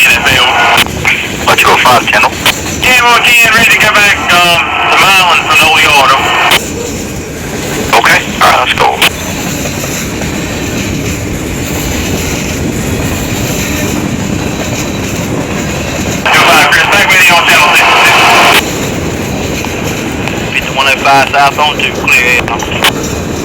in that field. Let's go 5 channel. Camo 10, ready to go back to Milan from the old yard. Okay, alright, let's go. Go 5, Chris, back with you on channel 6. 5105 south on 2, clear.